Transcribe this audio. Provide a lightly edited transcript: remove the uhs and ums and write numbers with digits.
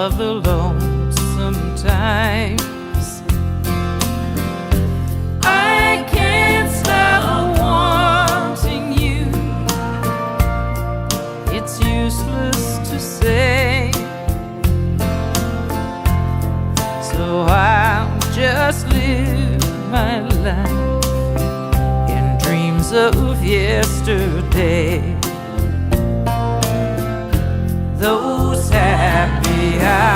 of the lonesome times. I can't stop wanting you. It's useless to say, so I'll just live my life in dreams of yesterday. Those happy hours